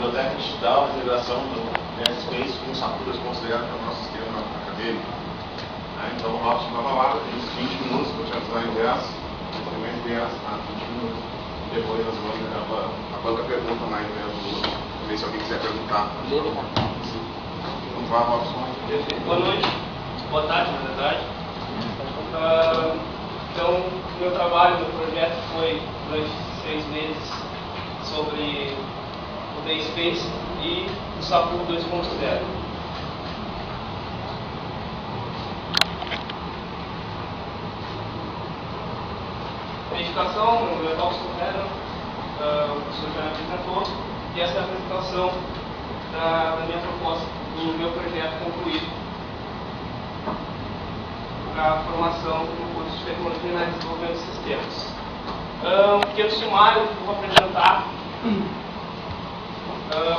biblioteca digital, a integração do NetSpace com o Sapudas considerado que é o nosso sistema acadêmico. Então, o Robson estava lá, uns 20 minutos, vou te avisar em 10, também em 10, 20 minutos. E depois a banca pergunta mais mesmo, ver se alguém quiser perguntar. Então, vá, Robson. Boa noite, boa tarde, na verdade. Então, meu trabalho no projeto foi, durante 6 meses, sobre o DSpace e o SAPU 2.0. Identificação, meu nome é Robson Herman, o professor já me apresentou, e essa é a apresentação da minha proposta, do meu projeto concluído para a formação no curso de Tecnologia na Desenvolvimento de Sistemas. Um pequeno sumário que eu vou apresentar,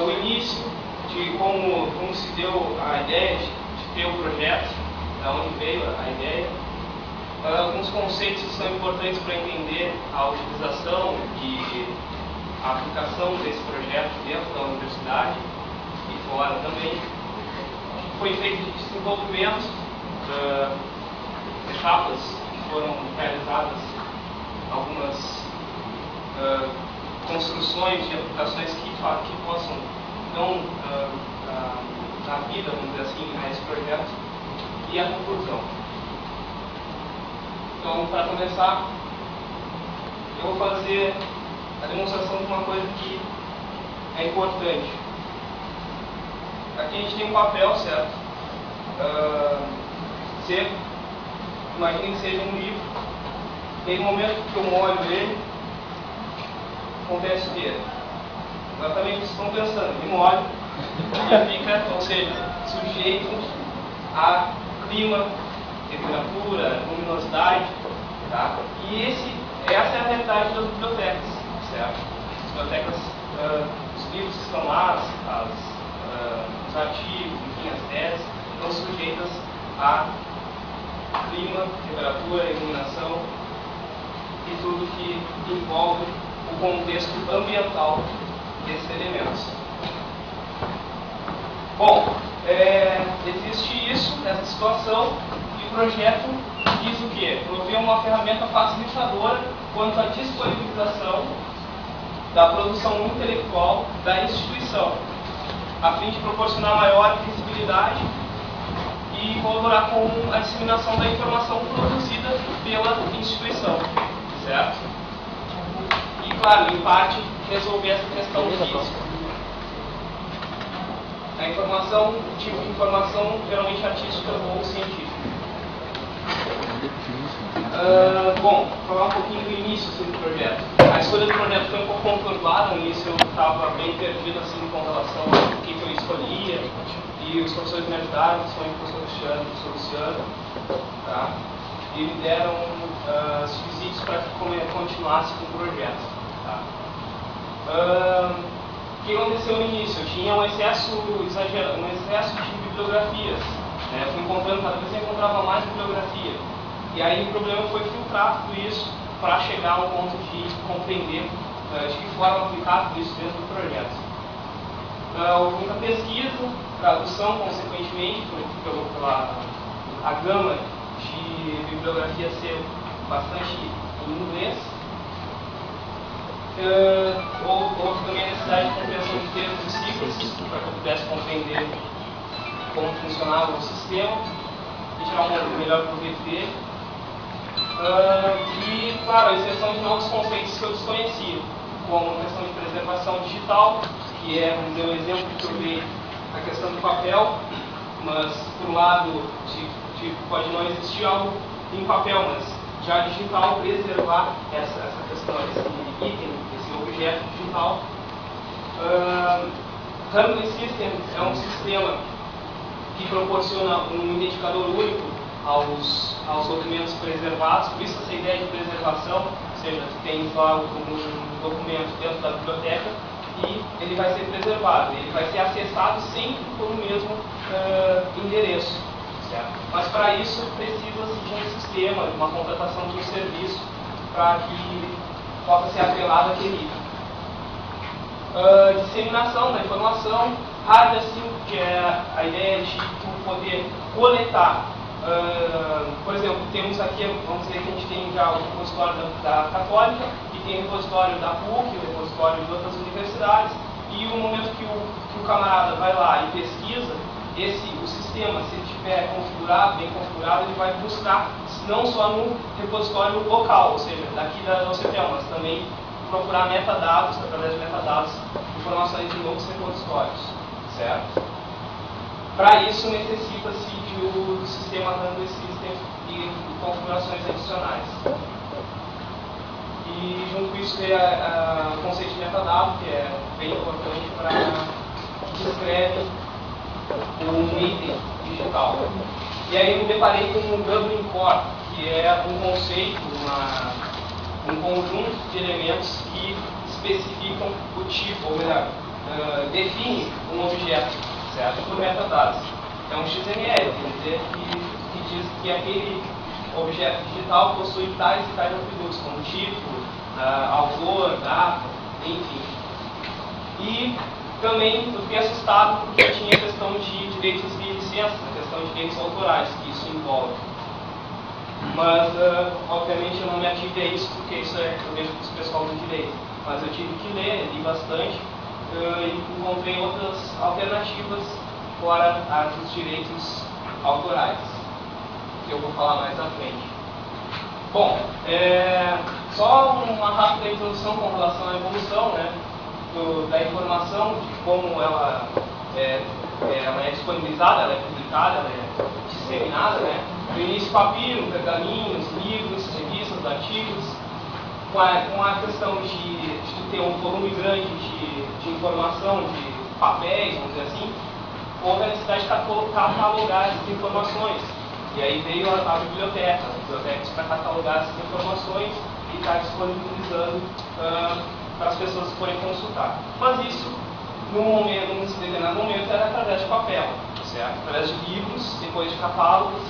o início de como se deu a ideia de ter o projeto, da onde veio a ideia, alguns conceitos que são importantes para entender a utilização e a aplicação desse projeto dentro da universidade e fora também. Foi feito de desenvolvimento, etapas que foram realizadas, algumas construções de aplicações que possam dar vida, vamos dizer assim, a esse projeto, e a conclusão. Então, para começar, eu vou fazer a demonstração de uma coisa que é importante. Aqui a gente tem um papel, certo? Seco. Imagine que seja um livro. Tem um momento que eu molho ele, acontece o quê? Exatamente o que vocês estão pensando. Ele molha e fica, ou seja, sujeito a clima, temperatura, luminosidade, tá? E essa é a realidade das bibliotecas, certo? As bibliotecas, os livros que estão lá, os artigos, enfim, as teses, estão sujeitas a clima, temperatura, iluminação e tudo que envolve o contexto ambiental desses elementos. Bom, existe isso, essa situação, e o projeto diz o quê? Prover uma ferramenta facilitadora quanto à disponibilização da produção intelectual da instituição, a fim de proporcionar maior visibilidade e colaborar com a disseminação da informação produzida pela instituição, certo? E, claro, em parte, resolver essa questão física. A informação, tipo de informação geralmente artística ou científica. Bom, falar um pouquinho do início sobre o projeto. A escolha do projeto foi um pouco conturbada. No início eu estava bem perdido assim, com relação ao que eu escolhia, e os professores me ajudaram, principalmente o professor Cristiano e o professor Luciano, tá? E me deram subsídios para que continuasse com o projeto. Tá? O que aconteceu no início? Eu tinha um excesso de bibliografias. Né? Eu fui encontrando, cada vez eu encontrava mais bibliografia. E aí o problema foi filtrar tudo isso para chegar a um ponto de compreender de que forma aplicar tudo isso dentro do projeto. Houve muita pesquisa, tradução, consequentemente, pela a gama de bibliografia ser bastante em inglês. Houve também a necessidade de compreensão de termos e siglas para que eu pudesse compreender como funcionava o sistema e tirar um melhor proveito dele. E, claro, a inserção de novos conceitos que eu desconhecia, como a questão de preservação digital, que é, vamos dizer, um exemplo que eu vi a questão do papel, mas, por um lado, pode não existir algo em papel, mas já digital, preservar essa questão, esse item, esse objeto digital. Handling System é um sistema que proporciona um identificador único aos documentos preservados, por isso essa ideia de preservação, ou seja, tu tens lá um documento dentro da biblioteca e ele vai ser preservado, ele vai ser acessado sempre pelo mesmo endereço, certo? Mas para isso precisa-se de um sistema, de uma contratação de um serviço para que possa ser atrelado àquele item. disseminação da informação, hard assim, que é a ideia de tu poder coletar. Por exemplo, temos aqui, vamos dizer que a gente tem já o repositório da Católica, e tem o repositório da PUC, o repositório de outras universidades, e no momento que o camarada vai lá e pesquisa, o sistema, se ele estiver configurado, bem configurado, ele vai buscar não só no repositório local, ou seja, daqui da OCPEL, mas também procurar metadados, através de metadados, informações em outros repositórios, certo? Para isso, necessita-se do sistema Handle System e configurações adicionais. E junto com isso veio o conceito de metadado, que é bem importante para que descreve um item digital. E aí eu me deparei com o Dublin Core, que é um conceito, um conjunto de elementos que especificam o tipo, ou melhor, define um objeto, certo? Por metadados. É um XML, quer dizer que diz que aquele objeto digital possui tais e tais atributos, como tipo, autor, data, enfim. E também eu fiquei assustado porque tinha a questão de direitos de licença, a questão de direitos autorais que isso envolve. Mas, obviamente, eu não me ative a isso porque isso é o mesmo que o pessoal do direito. Mas eu tive que ler, li bastante e encontrei outras alternativas fora a dos direitos autorais, que eu vou falar mais à frente. Bom, só uma rápida introdução com relação à evolução, né, da informação, de como ela é disponibilizada, ela é publicada, ela é disseminada, né? No início, papiro, pergaminhos, livros, revistas, artigos, com a questão de ter um volume grande de informação, de papéis, vamos dizer assim, houve a necessidade de catalogar essas informações. E aí veio a biblioteca, as bibliotecas para catalogar essas informações e estar disponibilizando para as pessoas que forem consultar. Mas isso, num determinado momento, era através de papel, certo? Através de livros, depois de catálogos,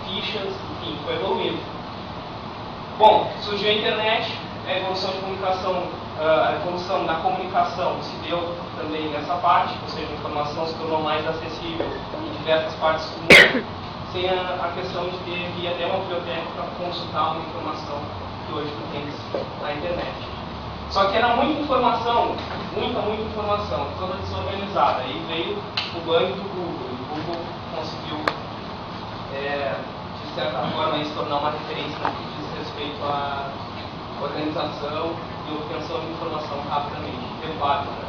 fichas, enfim, foi evoluindo. Bom, surgiu a internet, a evolução de comunicação, a evolução da comunicação se deu também nessa parte, ou seja, a informação se tornou mais acessível em diversas partes do mundo, sem a questão de ter que ir até uma biblioteca para consultar uma informação que hoje tu tens na internet. Só que era muita informação, muita informação, toda desorganizada. Aí veio o banho do Google, e o Google conseguiu, de certa forma, se tornar uma referência no que diz respeito à organização e obtenção de informação rapidamente, debate, né?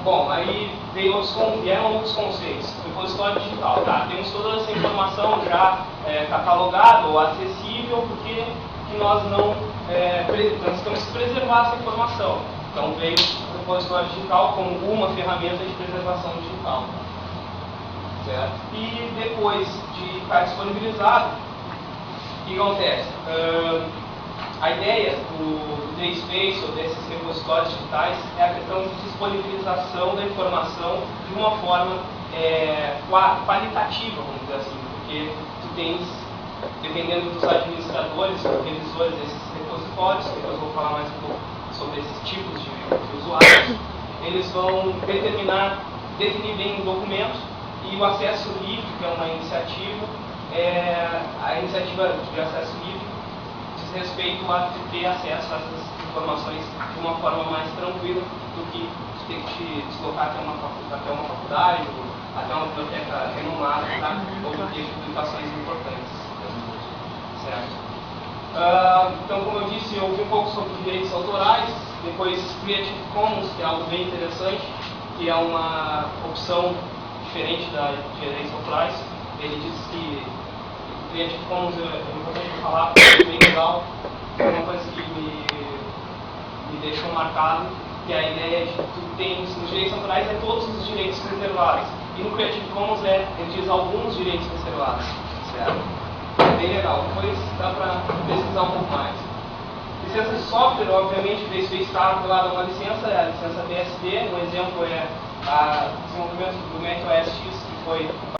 Bom, aí vieram outros conceitos. Repositório digital, tá? Temos toda essa informação já catalogada ou acessível, porque que nós nós temos que preservar essa informação. Então veio o repositório digital como uma ferramenta de preservação digital, certo? E depois de estar disponibilizado, o que acontece? A ideia do DSpace ou desses repositórios digitais é a questão de disponibilização da informação de uma forma qualitativa, vamos dizer assim, porque tu tens, dependendo dos administradores ou revisores desses repositórios, depois eu vou falar mais um pouco sobre esses tipos de usuários, eles vão definir bem o documento, e o acesso livre, que é uma iniciativa, a iniciativa de acesso livre diz respeito a ter acesso a essas informações de uma forma mais tranquila do que ter que te deslocar até uma faculdade ou até uma biblioteca renomada para obter publicações importantes. Certo? Então, como eu disse, eu vi um pouco sobre direitos autorais, depois Creative Commons, que é algo bem interessante, que é uma opção diferente da direitos autorais. Ele diz que Creative Commons é importante falar, é bem legal, é uma coisa que me deixou marcado, que é a ideia de que tu tens, nos direitos autorais todos os direitos reservados, e no Creative Commons ele diz alguns direitos reservados, certo? É bem legal, depois dá para pesquisar um pouco mais. Licença de software, obviamente, o DSpace está atrelado a uma licença, é a licença BSD, um exemplo é o desenvolvimento do macOS X, que foi